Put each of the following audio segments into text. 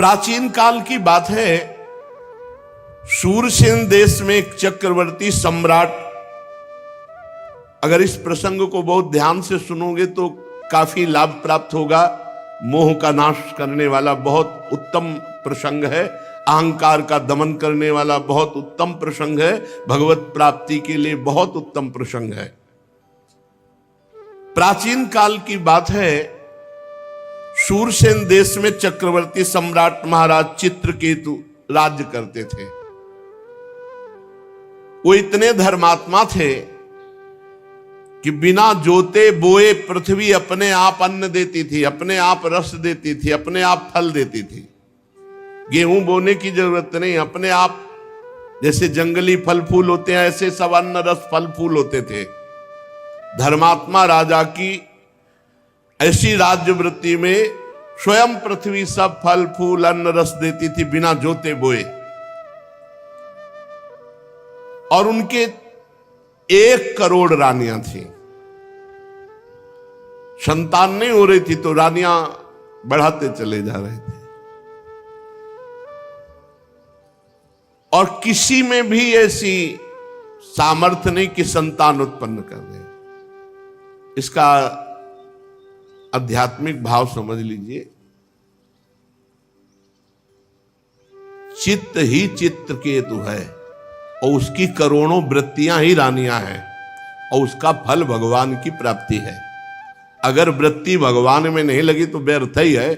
प्राचीन काल की बात है, शूरसेन देश में एक चक्रवर्ती सम्राट, अगर इस प्रसंग को बहुत ध्यान से सुनोगे तो काफी लाभ प्राप्त होगा। मोह का नाश करने वाला बहुत उत्तम प्रसंग है, अहंकार का दमन करने वाला बहुत उत्तम प्रसंग है, भगवत प्राप्ति के लिए बहुत उत्तम प्रसंग है। प्राचीन काल की बात है, शूरसेन देश में चक्रवर्ती सम्राट महाराज चित्रकेतु राज्य करते थे। वो इतने धर्मात्मा थे कि बिना जोते बोए पृथ्वी अपने आप अन्न देती थी, अपने आप रस देती थी, अपने आप फल देती थी। गेहूं बोने की जरूरत नहीं, अपने आप जैसे जंगली फल फूल होते हैं ऐसे सब अन्न रस फल फूल होते थे। धर्मात्मा राजा की ऐसी राज्य वृत्ति में स्वयं पृथ्वी सब फल फूल अन्न रस देती थी बिना जोते बोए। और उनके 1 करोड़ रानियां थी। संतान नहीं हो रही थी तो रानियां बढ़ाते चले जा रहे थे। और किसी में भी ऐसी सामर्थ्य नहीं कि संतान उत्पन्न कर दे। इसका आध्यात्मिक भाव समझ लीजिए। चित्त ही चित्रकेतु है और उसकी करोड़ों वृत्तियां ही रानियां हैं और उसका फल भगवान की प्राप्ति है। अगर वृत्ति भगवान में नहीं लगी तो व्यर्थ ही है।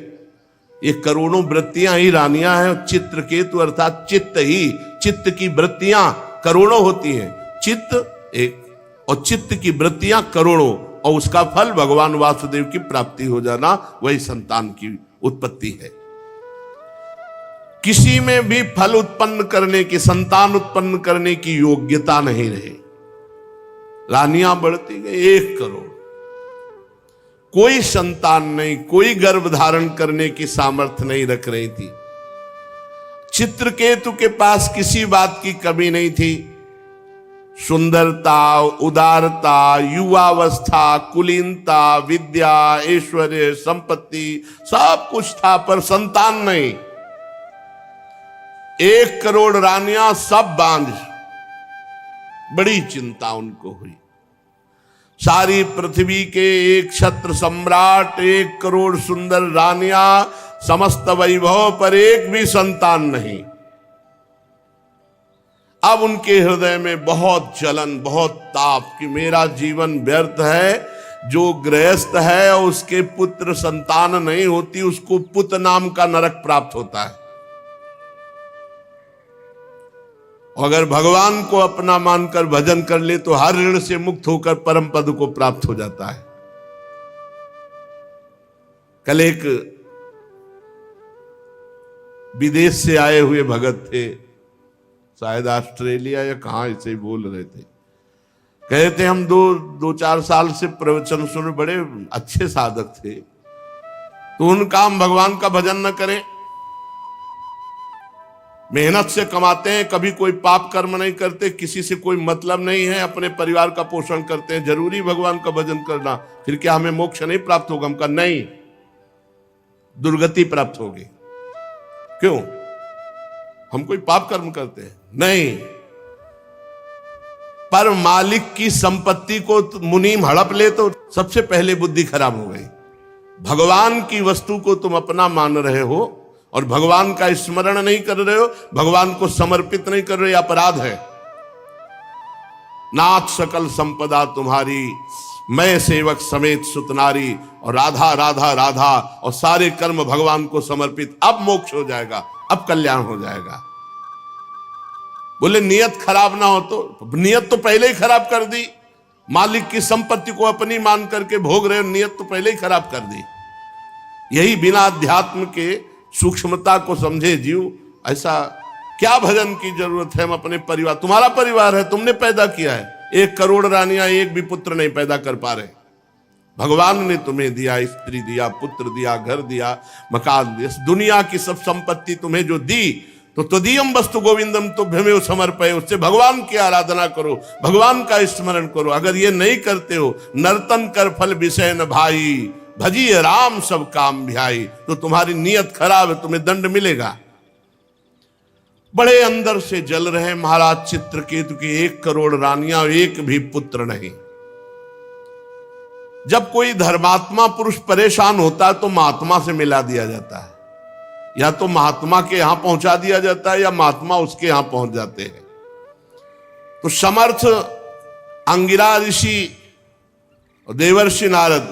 ये करोड़ों वृत्तियां ही रानियां हैं। चित्रकेतु अर्थात चित्त ही, चित्त की वृत्तियां करोड़ों होती हैं, चित्त एक और चित्त की वृत्तियां करोड़ों, और उसका फल भगवान वासुदेव की प्राप्ति हो जाना, वही संतान की उत्पत्ति है। किसी में भी फल उत्पन्न करने की, संतान उत्पन्न करने की योग्यता नहीं रही। रानियां बढ़ती गई 1 करोड़, कोई संतान नहीं, कोई गर्भ धारण करने की सामर्थ्य नहीं रख रही थी। चित्रकेतु के पास किसी बात की कमी नहीं थी। सुंदरता, उदारता, युवावस्था, कुलीनता, विद्या, ऐश्वर्य, संपत्ति सब कुछ था, पर संतान नहीं। 1 करोड़ रानियां सब बांझ। बड़ी चिंता उनको हुई। सारी पृथ्वी के एक क्षत्र सम्राट, 1 करोड़ सुंदर रानियां, समस्त वैभव पर एक भी संतान नहीं। अब उनके हृदय में बहुत जलन, बहुत ताप कि मेरा जीवन व्यर्थ है। जो गृहस्थ है और उसके पुत्र संतान नहीं होती, उसको पुत नाम का नरक प्राप्त होता है। अगर भगवान को अपना मानकर भजन कर ले तो हर ऋण से मुक्त होकर परम पद को प्राप्त हो जाता है। कल एक विदेश से आए हुए भगत थे, शायद ऑस्ट्रेलिया या कहां, ऐसे ही बोल रहे थे। कहे थे हम 2-4 साल से प्रवचन सुन, बड़े अच्छे साधक थे, तो उनका हम भगवान का भजन न करें। मेहनत से कमाते हैं, कभी कोई पाप कर्म नहीं करते, किसी से कोई मतलब नहीं है, अपने परिवार का पोषण करते हैं, जरूरी भगवान का भजन करना, फिर क्या हमें मोक्ष नहीं प्राप्त होगा? हम कहा नहीं, दुर्गति प्राप्त होगी। क्यों? हम कोई पाप कर्म करते हैं? नहीं। पर मालिक की संपत्ति को मुनीम हड़प ले तो सबसे पहले बुद्धि खराब हो गई। भगवान की वस्तु को तुम अपना मान रहे हो और भगवान का स्मरण नहीं कर रहे हो, भगवान को समर्पित नहीं कर रहे, अपराध है। नाथ सकल संपदा तुम्हारी, मैं सेवक समेत सुतनारी, और राधा राधा राधा, और सारे कर्म भगवान को समर्पित। अब मोक्ष हो जाएगा, अब कल्याण हो जाएगा। बोले नियत खराब ना हो तो? नियत तो पहले ही खराब कर दी। मालिक की संपत्ति को अपनी मान करके भोग रहे हो, नियत तो पहले ही खराब कर दी। यही बिना अध्यात्म के सूक्ष्मता को समझे जीव, ऐसा क्या भजन की जरूरत है? हम अपने परिवार, तुम्हारा परिवार है, तुमने पैदा किया है। 1 करोड़ रानियां एक भी पुत्र नहीं पैदा कर पा रहे। भगवान ने तुम्हें दिया, स्त्री दिया, पुत्र दिया, घर दिया, मकान दिया, दुनिया की सब संपत्ति तुम्हें जो दी, तो तदीयम वस्तु गोविंदम तुभ्यमेव समर्पये, उससे भगवान की आराधना करो, भगवान का स्मरण करो। अगर ये नहीं करते हो, नर्तन कर फल विषय न भाई, भजिए राम सब काम भियाई। तो तुम्हारी नीयत खराब है, तुम्हें दंड मिलेगा। बड़े अंदर से जल रहे महाराज चित्रकेतु की 1 करोड़ रानियां, एक भी पुत्र नहीं। जब कोई धर्मात्मा पुरुष परेशान होता है तो महात्मा से मिला दिया जाता है, या तो महात्मा के यहां पहुंचा दिया जाता है या महात्मा उसके यहां पहुंच जाते हैं। तो समर्थ अंगिरा ऋषि और देवर्षि नारद,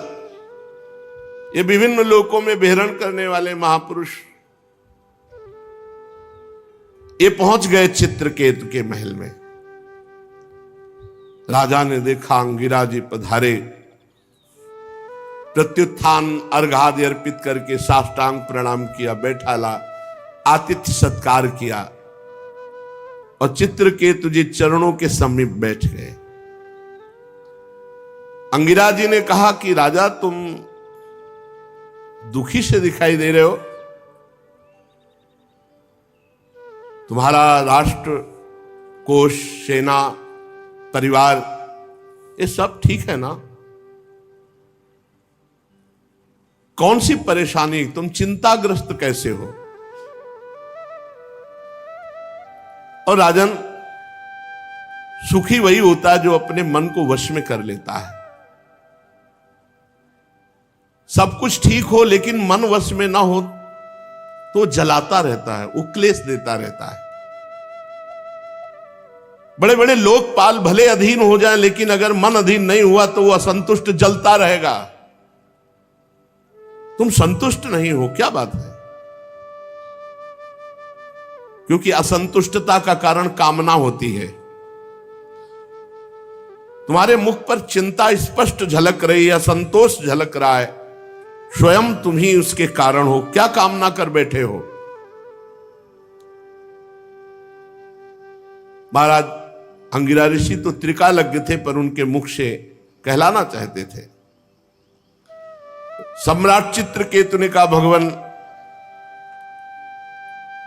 ये विभिन्न लोकों में विहरण करने वाले महापुरुष, ये पहुंच गए चित्रकेतु के महल में। राजा ने देखा अंगिरा जी पधारे, प्रत्युत्थान अर्घादि अर्पित करके साष्टांग प्रणाम किया, बैठा ला, आतिथ्य सत्कार किया और चित्रकेतु जी चरणों के समीप बैठ गए। अंगिरा जी ने कहा कि राजा तुम दुखी से दिखाई दे रहे हो, तुम्हारा राष्ट्र, कोष, सेना, परिवार, ये सब ठीक है ना? कौन सी परेशानी, तुम चिंताग्रस्त कैसे हो? और राजन, सुखी वही होता है जो अपने मन को वश में कर लेता है। सब कुछ ठीक हो लेकिन मन वश में ना हो तो जलाता रहता है, उक्लेश देता रहता है। बड़े बड़े लोकपाल भले अधीन हो जाएं, लेकिन अगर मन अधीन नहीं हुआ तो वो असंतुष्ट जलता रहेगा। तुम संतुष्ट नहीं हो, क्या बात है? क्योंकि असंतुष्टता का कारण कामना होती है। तुम्हारे मुख पर चिंता स्पष्ट झलक रही है, असंतोष झलक रहा है, स्वयं तुम ही उसके कारण हो। क्या कामना कर बैठे हो? महाराज अंगिरा ऋषि तो त्रिकालज्ञ थे, पर उनके मुख से कहलाना चाहते थे। सम्राट चित्रकेतु ने कहा, भगवान,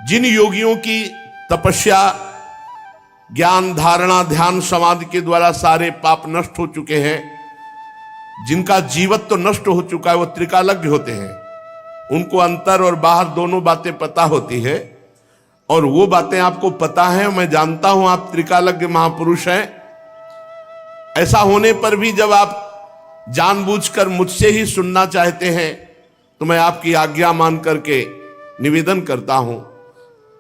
जिन योगियों की तपस्या, ज्ञान, धारणा, ध्यान, समाधि के द्वारा सारे पाप नष्ट हो चुके हैं, जिनका जीवत्व तो नष्ट हो चुका है, वो त्रिकालज्ञ होते हैं। उनको अंतर और बाहर दोनों बातें पता होती है, और वो बातें आपको पता है। मैं जानता हूं आप त्रिकालज्ञ महापुरुष हैं। ऐसा होने पर भी जब आप जानबूझकर मुझसे ही सुनना चाहते हैं तो मैं आपकी आज्ञा मान करके निवेदन करता हूं।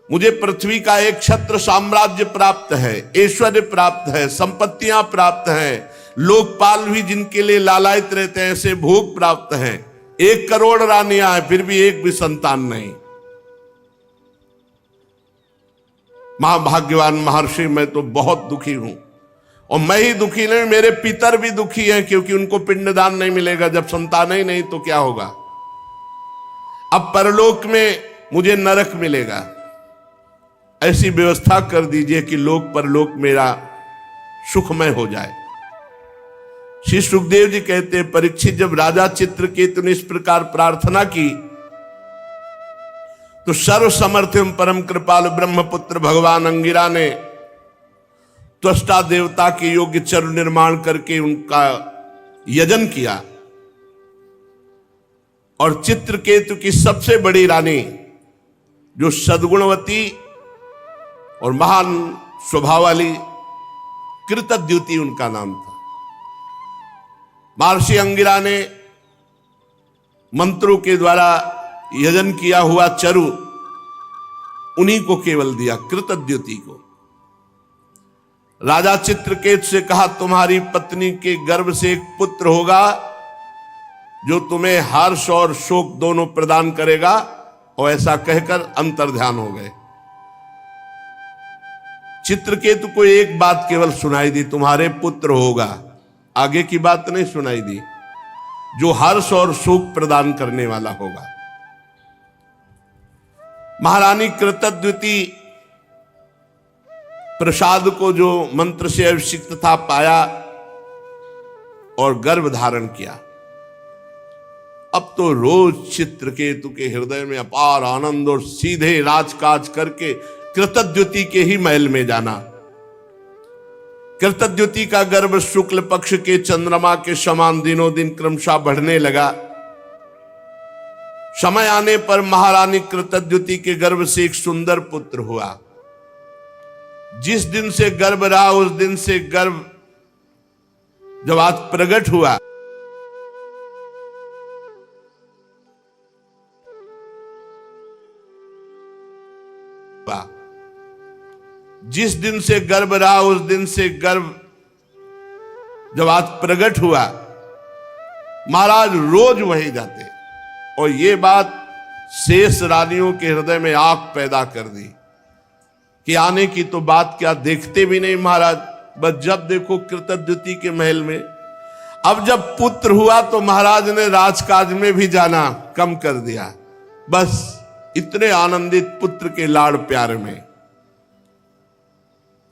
मुझे पृथ्वी का एक छत्र साम्राज्य प्राप्त है, ऐश्वर्य प्राप्त है, संपत्तियां प्राप्त हैं, लोकपाल भी जिनके लिए लालायित रहते हैं ऐसे भोग प्राप्त हैं। 1 करोड़ रानियां हैं, फिर भी एक भी संतान नहीं। महाभाग्यवान महर्षि, मैं तो बहुत दुखी हूं, और मैं ही दुखी नहीं, मेरे पितर भी दुखी हैं, क्योंकि उनको पिंडदान नहीं मिलेगा। जब संतान ही नहीं तो क्या होगा? अब परलोक में मुझे नरक मिलेगा। ऐसी व्यवस्था कर दीजिए कि लोक परलोक मेरा सुखमय हो जाए। श्री सुखदेव जी कहते हैं, परीक्षित, जब राजा चित्रकेतु ने इस प्रकार प्रार्थना की तो सर्व समर्थ एवं परम कृपालु ब्रह्मपुत्र भगवान अंगिरा ने त्वष्टा देवता के योग्य चरु निर्माण करके उनका यजन किया, और चित्रकेतु की सबसे बड़ी रानी, जो सद्गुणवती और महान स्वभाव वाली कृतद्युति उनका नाम था, महर्षि अंगिरा ने मंत्रों के द्वारा यजन किया हुआ चरु उन्हीं को केवल दिया, कृतद्युति को। राजा चित्रकेतु से कहा, तुम्हारी पत्नी के गर्भ से एक पुत्र होगा जो तुम्हें हर्ष और शोक दोनों प्रदान करेगा। और ऐसा कहकर अंतर्ध्यान हो गए। चित्रकेतु को एक बात केवल सुनाई दी, तुम्हारे पुत्र होगा। आगे की बात नहीं सुनाई दी, जो हर्ष और सुख प्रदान करने वाला होगा। महारानी कृतद्युति प्रसाद को जो मंत्र से अभिषिक्त था पाया और गर्भ धारण किया। अब तो रोज चित्रकेतु के हृदय में अपार आनंद और सीधे राजकाज करके कृतद्युति के ही महल में जाना। कृतद्युति का गर्भ शुक्ल पक्ष के चंद्रमा के समान दिनों दिन क्रमशः बढ़ने लगा। समय आने पर महारानी कृतद्युति के गर्भ से एक सुंदर पुत्र हुआ। जिस दिन से गर्भ रहा उस दिन से गर्भ जब आज प्रकट हुआ, जिस दिन से गर्भ रहा उस दिन से गर्भ जब आज प्रकट हुआ, महाराज रोज वहीं जाते। और ये बात शेष रानियों के हृदय में आग पैदा कर दी कि आने की तो बात क्या, देखते भी नहीं महाराज, बस जब देखो कृतद्युति के महल में। अब जब पुत्र हुआ तो महाराज ने राजकाज में भी जाना कम कर दिया, बस इतने आनंदित पुत्र के लाड़ प्यार में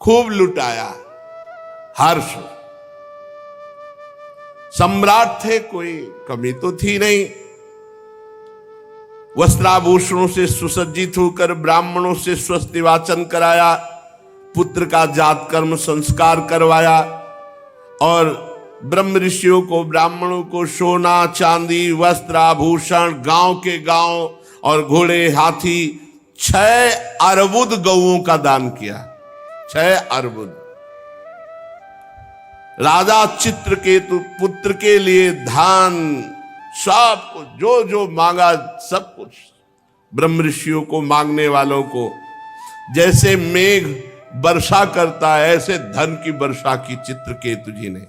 खूब लुटाया हर्ष। सम्राट थे, कोई कमी तो थी नहीं। वस्त्राभूषणों से सुसज्जित होकर ब्राह्मणों से स्वस्ति वाचन कराया, पुत्र का जात कर्म संस्कार करवाया और ब्रह्म ऋषियों को, ब्राह्मणों को सोना चांदी वस्त्र आभूषण, गांव के गांव और घोड़े हाथी 6 अर्बुद गौओं का दान किया। 6 अर्बुद। राजा चित्रकेतु पुत्र के लिए धान, सब कुछ जो जो मांगा सब कुछ, ब्रह्म ऋषियों को, मांगने वालों को। जैसे मेघ वर्षा करता है ऐसे धन की वर्षा की चित्रकेतु जी ने,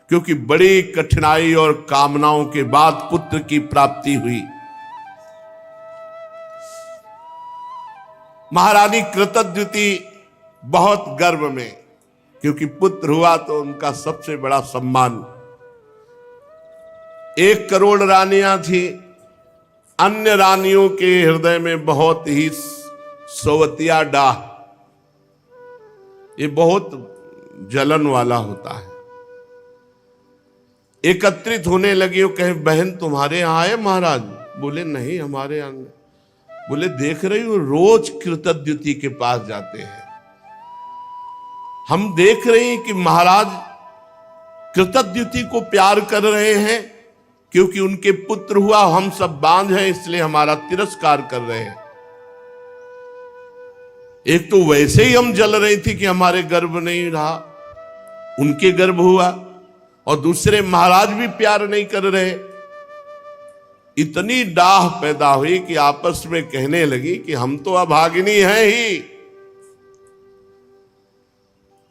क्योंकि बड़ी कठिनाई और कामनाओं के बाद पुत्र की प्राप्ति हुई। महारानी कृतद्युति बहुत गर्व में, क्योंकि पुत्र हुआ तो उनका सबसे बड़ा सम्मान। 1 करोड़ रानियां थी, अन्य रानियों के हृदय में बहुत ही सोवतिया डाह, ये बहुत जलन वाला होता है। एकत्रित होने लगी, वो कहे बहन तुम्हारे यहां आए महाराज? बोले नहीं हमारे यहां। बोले देख रही हो रोज कृतद्युति के पास जाते हैं, हम देख रहे हैं कि महाराज कृतद्युति को प्यार कर रहे हैं, क्योंकि उनके पुत्र हुआ, हम सब बांझ हैं इसलिए हमारा तिरस्कार कर रहे हैं। एक तो वैसे ही हम जल रही थी कि हमारे गर्भ नहीं रहा, उनके गर्भ हुआ, और दूसरे महाराज भी प्यार नहीं कर रहे। इतनी डाह पैदा हुई कि आपस में कहने लगी कि हम तो अभागिनी हैं ही,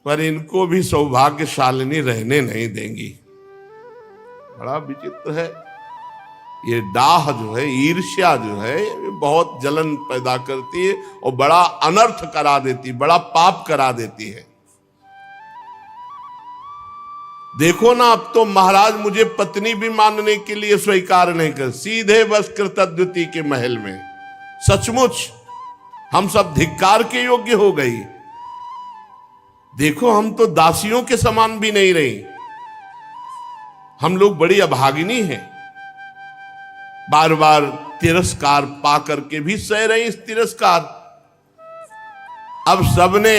पर इनको भी सौभाग्यशालिनी रहने नहीं देंगी। बड़ा विचित्र है ये डाह जो है, ईर्ष्या जो है, ये बहुत जलन पैदा करती है और बड़ा अनर्थ करा देती, बड़ा पाप करा देती है। देखो ना, अब तो महाराज मुझे पत्नी भी मानने के लिए स्वीकार नहीं कर, सीधे बस कृतद्युति के महल में। सचमुच हम सब धिक्कार के योग्य हो गई। देखो हम तो दासियों के समान भी नहीं रही, हम लोग बड़ी अभागिनी हैं। बार बार तिरस्कार पा करके भी सह रही इस तिरस्कार। अब सबने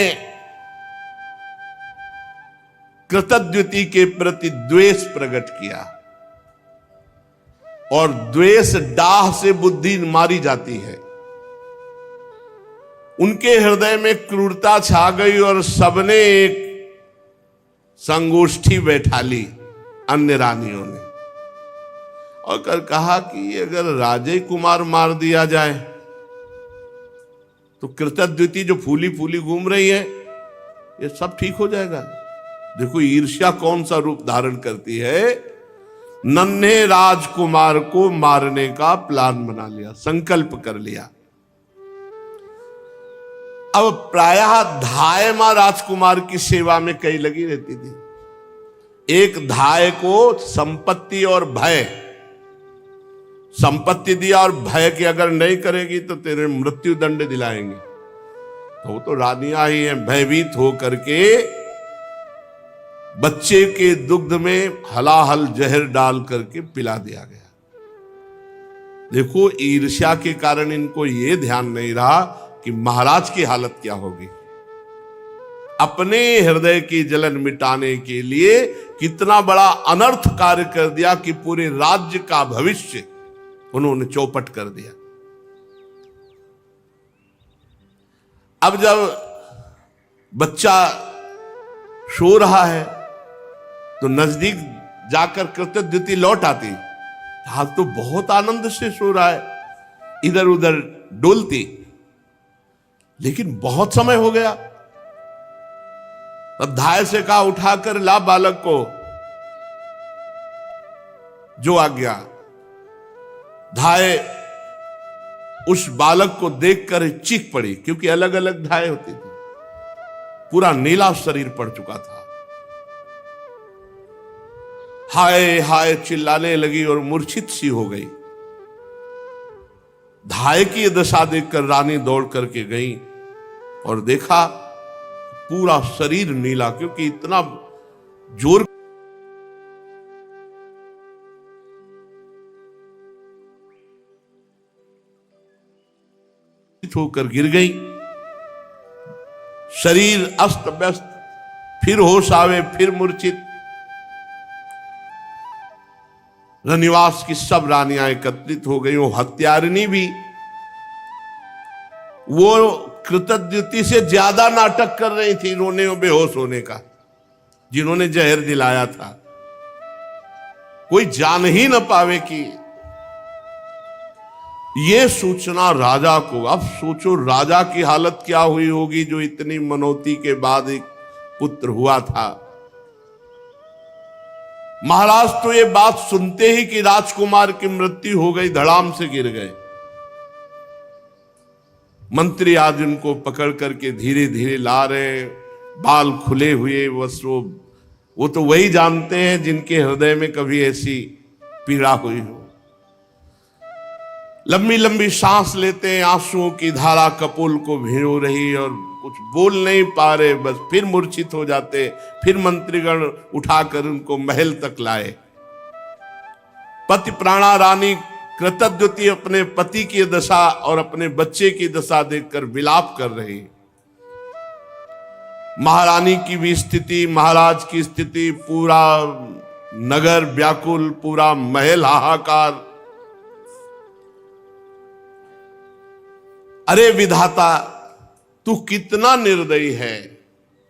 कृतद्युति के प्रति द्वेष प्रकट किया, और द्वेष डाह से बुद्धि मारी जाती है। उनके हृदय में क्रूरता छा गई और सबने एक संगोष्ठी बैठा ली अन्य रानियों ने, और कर कहा कि अगर राजे कुमार मार दिया जाए तो कृतद्युति जो फूली फूली घूम रही है ये सब ठीक हो जाएगा। देखो ईर्ष्या कौन सा रूप धारण करती है। नन्हे राजकुमार को मारने का प्लान बना लिया, संकल्प कर लिया। अब प्रायः धायमा राजकुमार की सेवा में कई लगी रहती थी। एक धाय को संपत्ति और भय, संपत्ति दिया और भय कि अगर नहीं करेगी तो तेरे मृत्यु दंड दिलाएंगे। तो वो तो रानियां ही हैं, भयभीत हो करके बच्चे के दुग्ध में हलाहल जहर डाल करके पिला दिया गया। देखो ईर्ष्या के कारण इनको ये ध्यान नहीं रहा कि महाराज की हालत क्या होगी। अपने हृदय की जलन मिटाने के लिए कितना बड़ा अनर्थ कार्य कर दिया कि पूरे राज्य का भविष्य उन्होंने चौपट कर दिया। अब जब बच्चा सो रहा है तो नजदीक जाकर कृतद्युति लौट आती, हाल तो बहुत आनंद से सो रहा है, इधर उधर डोलती, लेकिन बहुत समय हो गया। तब धाय से कहा, उठाकर ला बालक को। जो आ गया, धाय उस बालक को देखकर चीख पड़ी, क्योंकि अलग अलग धाय होती थी। पूरा नीला शरीर पड़ चुका था। हाय हाय चिल्लाने लगी और मूर्छित सी हो गई। धाय की दशा देखकर रानी दौड़ करके गई और देखा पूरा शरीर नीला, क्योंकि इतना जोर होकर गिर गई। शरीर अस्त व्यस्त, फिर होश आवे, फिर मूर्छित। रनिवास की सब रानियां एकत्रित हो गई। वो हत्यारिणी भी वो कृतद्युति से ज्यादा नाटक कर रही थी रोने और बेहोश होने का, जिन्होंने जहर दिलाया था। कोई जान ही न पावे कि ये सूचना राजा को। अब सोचो राजा की हालत क्या हुई होगी, जो इतनी मनौती के बाद एक पुत्र हुआ था। महाराज तो ये बात सुनते ही कि राजकुमार की मृत्यु हो गई, धड़ाम से गिर गए। मंत्री आज उनको पकड़ करके धीरे धीरे ला रहे, बाल खुले हुए वस्त्रों। वो तो वही जानते हैं जिनके हृदय में कभी ऐसी पीड़ा हुई हो। लंबी लंबी सांस लेते हैं, आंसुओं की धारा कपोल को भिगो रही और कुछ बोल नहीं पा रहे, बस फिर मूर्छित हो जाते। फिर मंत्रीगण उठाकर उनको महल तक लाए। पति प्राणा रानी कृतद्युति अपने पति की दशा और अपने बच्चे की दशा देखकर विलाप कर रही। महारानी की भी स्थिति, महाराज की स्थिति, पूरा नगर व्याकुल, पूरा महल हाहाकार। अरे विधाता, तू कितना निर्दयी है,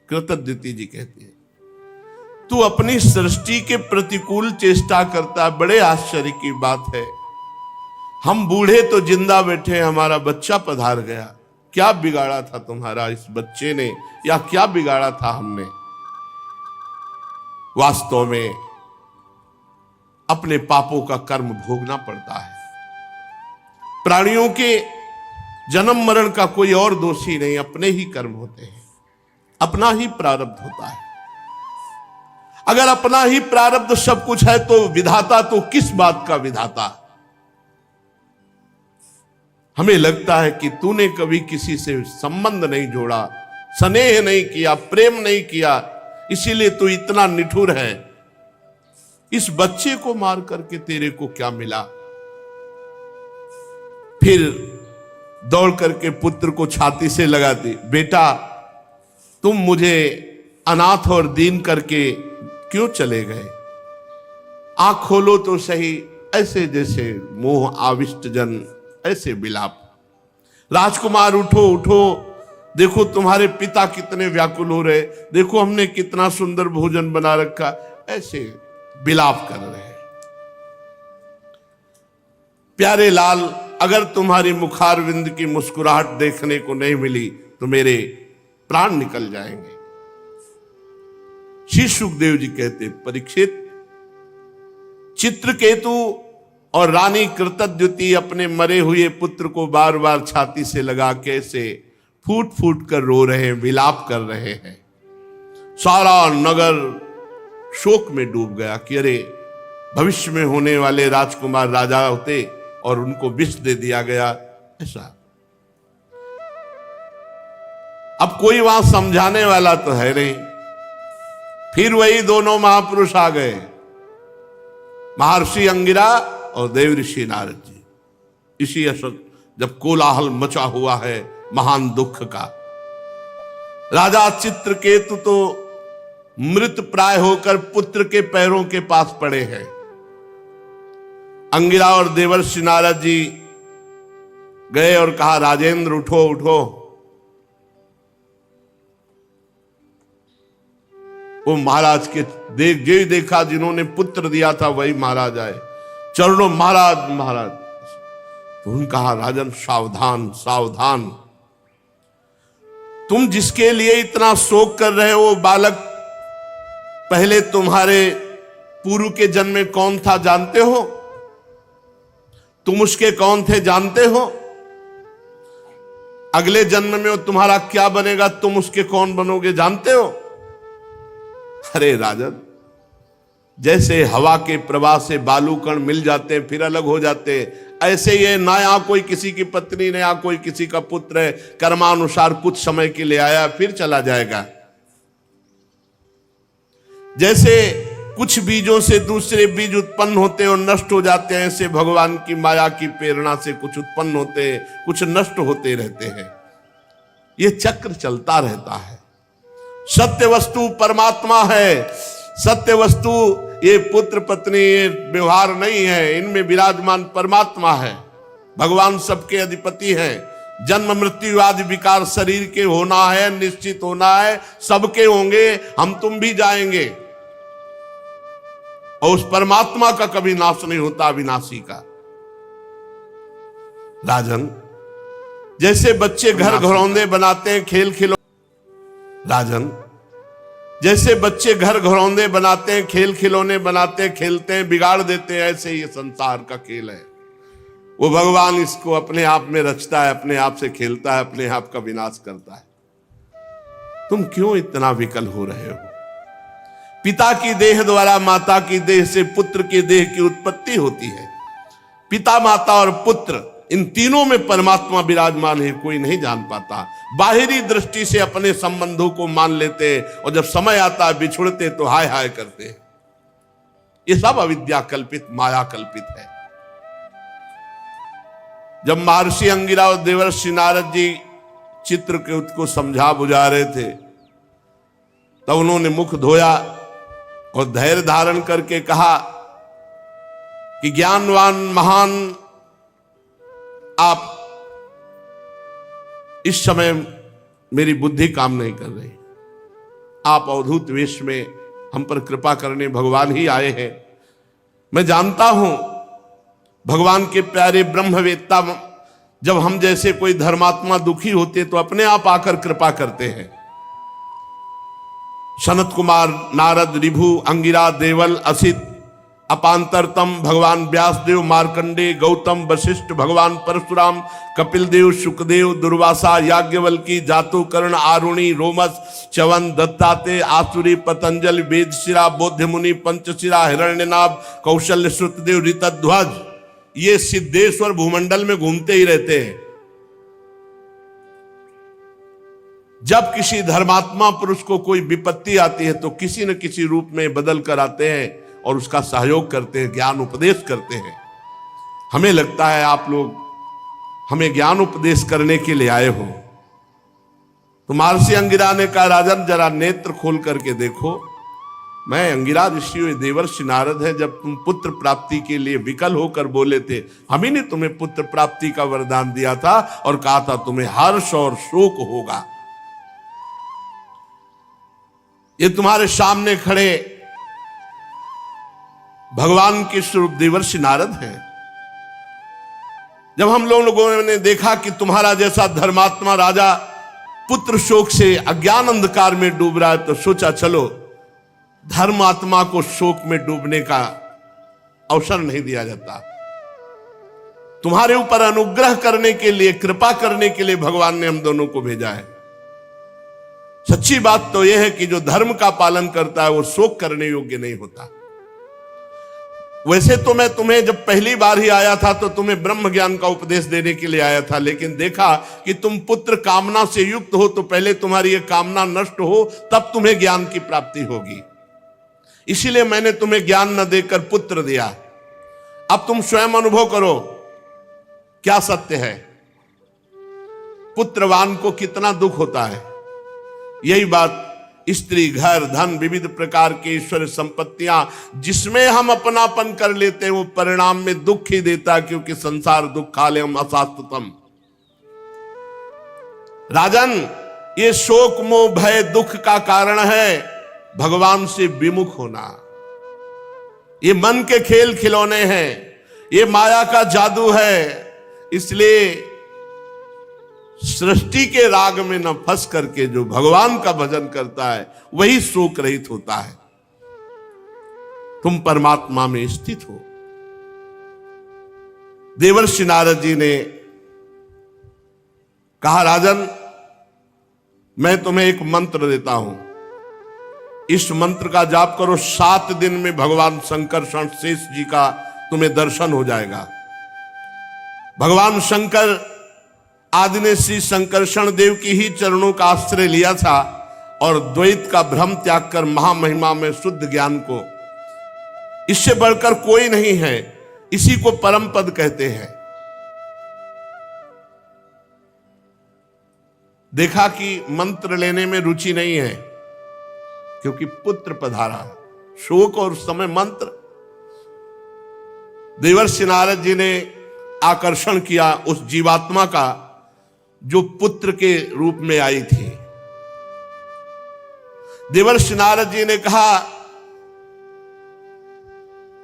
कृतद्युति जी कहती है। तू अपनी सृष्टि के प्रतिकूल चेष्टा करता है। बड़े आश्चर्य की बात है, हम बूढ़े तो जिंदा बैठे, हमारा बच्चा पधार गया। क्या बिगाड़ा था तुम्हारा इस बच्चे ने, या क्या बिगाड़ा था हमने? वास्तव में अपने पापों का कर्म भोगना पड़ता है। प्राणियों के जन्म मरण का कोई और दोषी नहीं, अपने ही कर्म होते हैं, अपना ही प्रारब्ध होता है। अगर अपना ही प्रारब्ध सब कुछ है तो विधाता तो किस बात का विधाता? हमें लगता है कि तूने कभी किसी से संबंध नहीं जोड़ा, स्नेह नहीं किया, प्रेम नहीं किया, इसीलिए तू इतना निठुर है। इस बच्चे को मार करके तेरे को क्या मिला? फिर दौड़ करके पुत्र को छाती से लगाती, बेटा तुम मुझे अनाथ और दीन करके क्यों चले गए? आंख खोलो तो सही, ऐसे जैसे मोह आविष्ट जन ऐसे विलाप। राजकुमार उठो उठो, देखो तुम्हारे पिता कितने व्याकुल हो रहे, देखो हमने कितना सुंदर भोजन बना रखा, ऐसे विलाप कर रहे हैं। प्यारे लाल, अगर तुम्हारी मुखारविंद की मुस्कुराहट देखने को नहीं मिली तो मेरे प्राण निकल जाएंगे। श्री सुखदेव जी कहते, परीक्षित, चित्रकेतु और रानी कृतद्युति अपने मरे हुए पुत्र को बार बार छाती से लगा के से फूट फूट कर रो रहे हैं, विलाप कर रहे हैं। सारा नगर शोक में डूब गया कि अरे भविष्य में होने वाले राजकुमार राजा होते और उनको विष दे दिया गया। ऐसा अब कोई वहां समझाने वाला तो है नहीं। फिर वही दोनों महापुरुष आ गए, महर्षि अंगिरा और देव ऋषि नारद जी। इसी असर जब कोलाहल मचा हुआ है महान दुख का, राजा चित्रकेतु तो मृत प्राय होकर पुत्र के पैरों के पास पड़े हैं। अंगिरा और देवर्षि नारद जी गए और कहा, राजेंद्र उठो उठो। वो महाराज के देखा जिन्होंने पुत्र दिया था वही महाराज आए, चरणों महाराज महाराज। तो उन्होंने कहा, राजन सावधान सावधान, तुम जिसके लिए इतना शोक कर रहे हो, बालक पहले तुम्हारे पूर्व के जन्म में कौन था जानते हो? तुम उसके कौन थे जानते हो? अगले जन्म में तुम्हारा क्या बनेगा, तुम उसके कौन बनोगे जानते हो? अरे राजन, जैसे हवा के प्रवाह से बालू कण मिल जाते हैं फिर अलग हो जाते हैं, ऐसे ये ना यहाँ कोई किसी की पत्नी ने, यहाँ कोई किसी का पुत्र है, कर्मानुसार कुछ समय के लिए आया फिर चला जाएगा। जैसे कुछ बीजों से दूसरे बीज उत्पन्न होते हैं और नष्ट हो जाते हैं, ऐसे भगवान की माया की प्रेरणा से कुछ उत्पन्न होते हैं, कुछ नष्ट होते रहते हैं। ये चक्र चलता रहता है। सत्य वस्तु परमात्मा है। सत्य वस्तु ये पुत्र पत्नी ये व्यवहार नहीं है, इनमें विराजमान परमात्मा है। भगवान सबके अधिपति हैं। जन्म मृत्यु आदि विकार शरीर के होना है, निश्चित होना है, सबके होंगे, हम तुम भी जाएंगे। और उस परमात्मा का कभी नाश नहीं होता, अविनाशी का। राजन, जैसे बच्चे घर घरौंदे बनाते हैं, खेल खिलो राजन, जैसे बच्चे घर घरौंदे बनाते हैं, खेल खिलौने बनाते हैं, खेलते हैं, बिगाड़ देते हैं, ऐसे ये संसार का खेल है। वो भगवान इसको अपने आप में रचता है, अपने आप से खेलता है, अपने आप का विनाश करता है। तुम क्यों इतना विकल हो रहे हो? पिता की देह द्वारा माता की देह से पुत्र की देह की उत्पत्ति होती है। पिता, माता और पुत्र, इन तीनों में परमात्मा विराजमान है, कोई नहीं जान पाता। बाहरी दृष्टि से अपने संबंधों को मान लेते और जब समय आता है बिछुड़ते तो हाय हाय करते हैं। ये सब अविद्या कल्पित, माया कल्पित है। जब महर्षि अंगिरा और देवर्षि नारद जी चित्रकूट को समझा बुझा रहे थे, तब उन्होंने मुख धोया और धैर्य धारण करके कहा कि ज्ञानवान महान आप, इस समय मेरी बुद्धि काम नहीं कर रही। आप अवधूत वेश में हम पर कृपा करने भगवान ही आए हैं। मैं जानता हूं भगवान के प्यारे ब्रह्मवेत्ता जब हम जैसे कोई धर्मात्मा दुखी होते तो अपने आप आकर कृपा करते हैं। सनत कुमार, नारद, ऋभु, अंगिरा, देवल, असित, अपांतरतम, भगवान व्यासदेव, मार्कंडे, गौतम, वशिष्ठ, भगवान परशुराम, कपिल देव, शुकदेव, दुर्वासा, याज्ञवल्की, जातुकर्ण, आरुणि, रोमस, च्यवन, दत्तात्रेय, आसुरी, पतंजल, वेदशिरा, बौद्ध मुनि, पंचशिरा, हिरण्यनाभ, कौशल्य, श्रुतदेव, ऋतध्वज, ये सिद्धेश्वर भूमंडल में घूमते ही रहते हैं। जब किसी धर्मात्मा पुरुष को कोई विपत्ति आती है तो किसी न किसी रूप में बदल कर आते हैं और उसका सहयोग करते हैं, ज्ञान उपदेश करते हैं। हमें लगता है आप लोग हमें ज्ञान उपदेश करने के लिए आए हो। तो महर्षि अंगिरा ने कहा, राजन जरा नेत्र खोल करके देखो, मैं अंगिरा ऋषि देवर्षि नारद है। जब तुम पुत्र प्राप्ति के लिए विकल होकर बोले थे, हम ही ने तुम्हें पुत्र प्राप्ति का वरदान दिया था और कहा था तुम्हें हर्ष और शोक होगा। ये तुम्हारे सामने खड़े भगवान के स्वरूप देवर्षि नारद हैं। जब हम लोगों ने देखा कि तुम्हारा जैसा धर्मात्मा राजा पुत्र शोक से अज्ञान अंधकार में डूब रहा है, तो सोचा चलो धर्मात्मा को शोक में डूबने का अवसर नहीं दिया जाता। तुम्हारे ऊपर अनुग्रह करने के लिए, कृपा करने के लिए भगवान ने हम दोनों को भेजा है। सच्ची बात तो यह है कि जो धर्म का पालन करता है वो शोक करने योग्य नहीं होता। वैसे तो मैं तुम्हें जब पहली बार ही आया था तो तुम्हें ब्रह्म ज्ञान का उपदेश देने के लिए आया था, लेकिन देखा कि तुम पुत्र कामना से युक्त हो, तो पहले तुम्हारी ये कामना नष्ट हो तब तुम्हें ज्ञान की प्राप्ति होगी। इसीलिए मैंने तुम्हें ज्ञान न देकर पुत्र दिया। अब तुम स्वयं अनुभव करो क्या सत्य है, पुत्रवान को कितना दुख होता है। यही बात स्त्री, घर, धन, विविध प्रकार के ईश्वर संपत्तियां जिसमें हम अपनापन कर लेते हैं वो परिणाम में दुख ही देता, क्योंकि संसार दुखालयम अशाश्वतम। राजन, ये शोक मोह भय दुख का कारण है भगवान से विमुख होना। ये मन के खेल खिलौने हैं, ये माया का जादू है। इसलिए सृष्टि के राग में न फंस करके जो भगवान का भजन करता है वही शोक रहित होता है। तुम परमात्मा में स्थित हो। देवर्षि नारद जी ने कहा, राजन मैं तुम्हें एक मंत्र देता हूं, इस मंत्र का जाप करो, 7 दिन में भगवान संकर्षण शेष जी का तुम्हें दर्शन हो जाएगा। भगवान शंकर आदि ने श्री संकर्षण देव की ही चरणों का आश्रय लिया था और द्वैत का भ्रम त्याग कर महामहिमा में शुद्ध ज्ञान को, इससे बढ़कर कोई नहीं है, इसी को परम पद कहते हैं। देखा कि मंत्र लेने में रुचि नहीं है, क्योंकि पुत्र पधारा है। शोक और समय मंत्र। देवर्षि नारद जी ने आकर्षण किया उस जीवात्मा का जो पुत्र के रूप में आई थी। देवर्षि नारद जी ने कहा,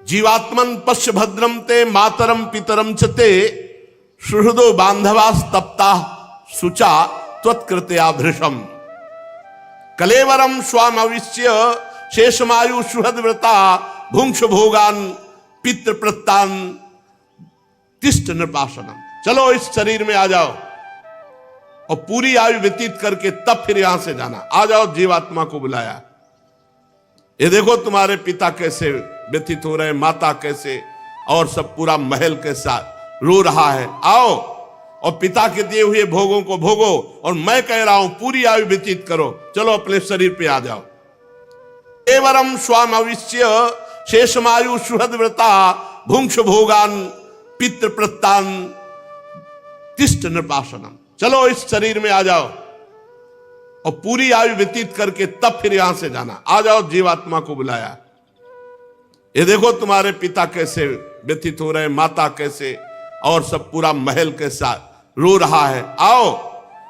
जीवात्मन पश्य भद्रम ते मातरम पितरम चते सुहृदो बांधवास तप्ता सुचा त्वत्कृत्या भृशम कलेवरम स्वामविश्य शेषमायु सुहृदव्रता भुंक्ष भोगान पितृ प्रत्तान तिष्ठ नृपासनम। चलो इस शरीर में आ जाओ और पूरी आयु व्यतीत करके तब फिर यहां से जाना। आ जाओ, जीवात्मा को बुलाया। ये देखो तुम्हारे पिता कैसे व्यतीत हो रहे हैं, माता कैसे, और सब पूरा महल के साथ रो रहा है। आओ और पिता के दिए हुए भोगों को भोगो, और मैं कह रहा हूं पूरी आयु व्यतीत करो। चलो अपने शरीर पे आ जाओ। एवरम स्वाम अविश्य शेषमायु सुहृदव्रता भुंक्ष भोगान पितृ प्रत्तान तिष्ठ नृपासनम। चलो इस शरीर में आ जाओ और पूरी आयु व्यतीत करके तब फिर यहां से जाना। आ जाओ, जीवात्मा को बुलाया। ये देखो तुम्हारे पिता कैसे व्यतीत हो रहे हैं, माता कैसे, और सब पूरा महल के साथ रो रहा है। आओ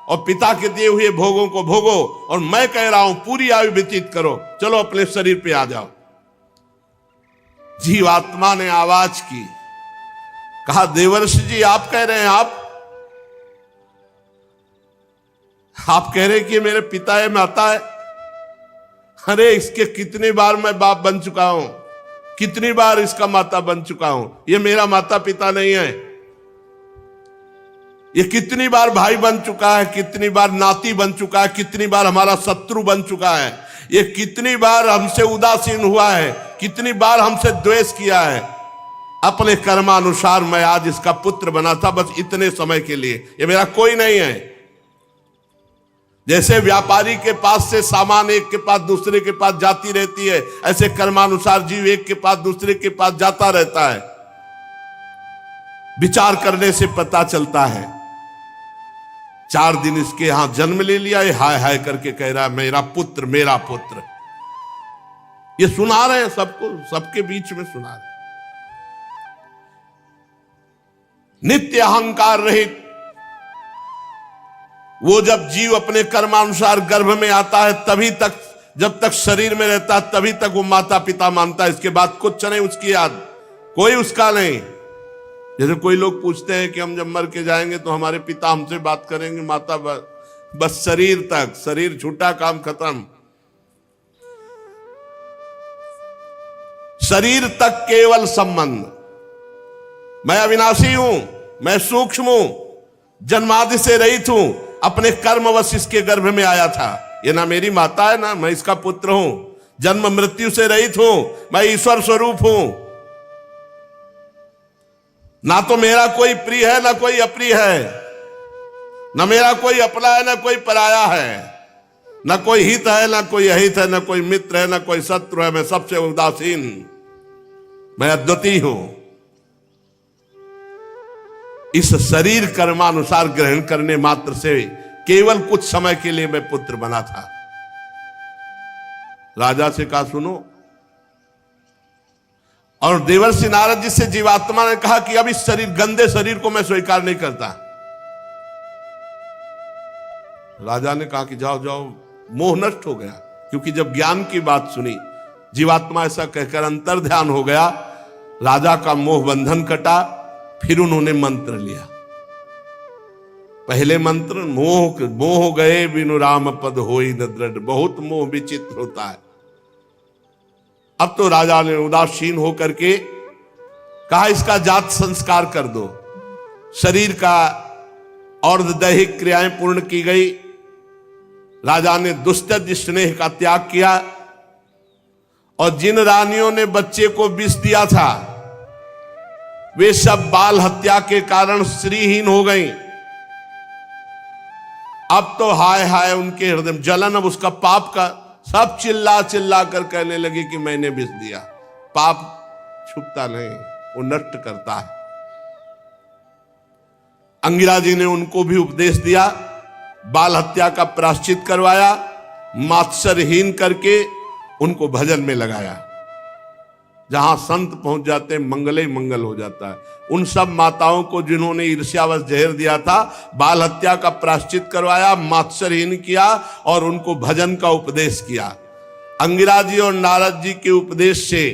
और पिता के दिए हुए भोगों को भोगो, और मैं कह रहा हूं पूरी आयु व्यतीत करो। चलो अपने शरीर पे आ जाओ। जीवात्मा ने आवाज की, कहा, देवर्षि जी आप कह रहे हैं, आप कह रहे हैं कि मेरे पिता है, माता है। अरे इसके कितनी बार मैं बाप बन चुका हूं, कितनी बार इसका माता बन चुका हूं। ये मेरा माता पिता नहीं है। ये कितनी बार भाई बन चुका है, कितनी बार नाती बन चुका है, कितनी बार हमारा शत्रु बन चुका है। ये कितनी बार हमसे उदासीन हुआ है, कितनी बार हमसे द्वेष किया है। अपने कर्मानुसार मैं आज इसका पुत्र बना था, बस इतने समय के लिए। ये मेरा कोई नहीं है। जैसे व्यापारी के पास से सामान एक के पास दूसरे के पास जाती रहती है, ऐसे कर्मानुसार जीव एक के पास दूसरे के पास जाता रहता है। विचार करने से पता चलता है। 4 दिन इसके यहां जन्म ले लिया, ये हाय हाय करके कह रहा है मेरा पुत्र, मेरा पुत्र। ये सुना रहे हैं सबको, सबके बीच में सुना रहे। नित्य अहंकार रहित वो जब जीव अपने कर्मानुसार गर्भ में आता है, तभी तक, जब तक शरीर में रहता है तभी तक वो माता पिता मानता है। इसके बाद कुछ नहीं उसकी याद, कोई उसका नहीं। जैसे कोई लोग पूछते हैं कि हम जब मर के जाएंगे तो हमारे पिता हमसे बात करेंगे, माता बस शरीर तक, शरीर छूटा काम खत्म। शरीर तक केवल संबंध। मैं अविनाशी हूं, मैं सूक्ष्म हूं, जन्मादि से रहित हूं, अपने कर्मवश इसके गर्भ में आया था। ये ना मेरी माता है, ना मैं इसका पुत्र हूं। जन्म मृत्यु से रहित हूं, मैं ईश्वर स्वरूप हूं। ना तो मेरा कोई प्रिय है, ना कोई अप्रिय है, ना मेरा कोई अपना है, ना कोई पराया है, ना कोई हित है, ना कोई अहित है, ना कोई मित्र है, ना कोई शत्रु है। मैं सबसे उदासीन, मैं अद्वितीय हूं। इस शरीर कर्मानुसार ग्रहण करने मात्र से केवल कुछ समय के लिए मैं पुत्र बना था। राजा से कहा सुनो, और देवर्षि नारद जी से जीवात्मा ने कहा कि अब इस शरीर, गंदे शरीर को मैं स्वीकार नहीं करता। राजा ने कहा कि जाओ जाओ, मोह नष्ट हो गया, क्योंकि जब ज्ञान की बात सुनी, जीवात्मा ऐसा कहकर अंतर ध्यान हो गया, राजा का मोह बंधन कटा। फिर उन्होंने मंत्र लिया। पहले मंत्र, मोह गए बिनु राम पद होई न दृढ़। बहुत मोह विचित्र होता है। अब तो राजा ने उदासीन होकर के कहा इसका जात संस्कार कर दो। शरीर का और दैहिक क्रियाएं पूर्ण की गई। राजा ने दुस्त्यज स्नेह का त्याग किया, और जिन रानियों ने बच्चे को विष दिया था वे सब बाल हत्या के कारण श्रीहीन हो गई। अब तो हाय हाय उनके हृदय में जलन, अब उसका पाप का सब चिल्ला चिल्ला कर कहने लगे कि मैंने विष दिया। पाप छुपता नहीं, वो नष्ट करता है। अंगिरा जी ने उनको भी उपदेश दिया, बाल हत्या का प्रायश्चित करवाया, मात्सरहीन करके उनको भजन में लगाया। जहां संत पहुंच जाते हैं मंगल ही मंगल हो जाता है। उन सब माताओं को जिन्होंने ईर्ष्यावश जहर दिया था, बाल हत्या का प्रायश्चित करवाया, मात्सरहीन किया और उनको भजन का उपदेश किया। अंगिरा जी और नारद जी के उपदेश से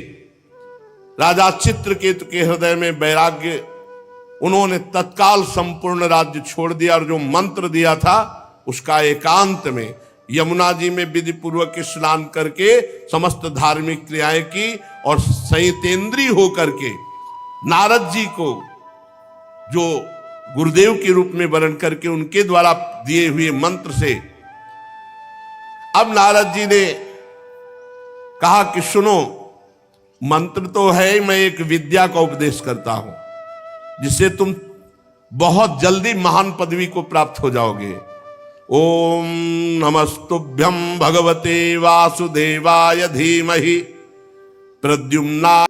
राजा चित्रकेतु के हृदय में वैराग्य, उन्होंने तत्काल संपूर्ण राज्य छोड़ दिया, और जो मंत्र दिया था उसका एकांत में यमुना जी में विधि पूर्वक स्नान करके समस्त धार्मिक क्रियाएं की, और संयतेंद्रीय होकर के नारद जी को जो गुरुदेव के रूप में वर्ण करके उनके द्वारा दिए हुए मंत्र से, अब नारद जी ने कहा कि सुनो, मंत्र तो है, मैं एक विद्या का उपदेश करता हूं जिससे तुम बहुत जल्दी महान पदवी को प्राप्त हो जाओगे। ओम नमस्तुभ्यं भगवते वासुदेवाय धीमहि प्रद्युम्ना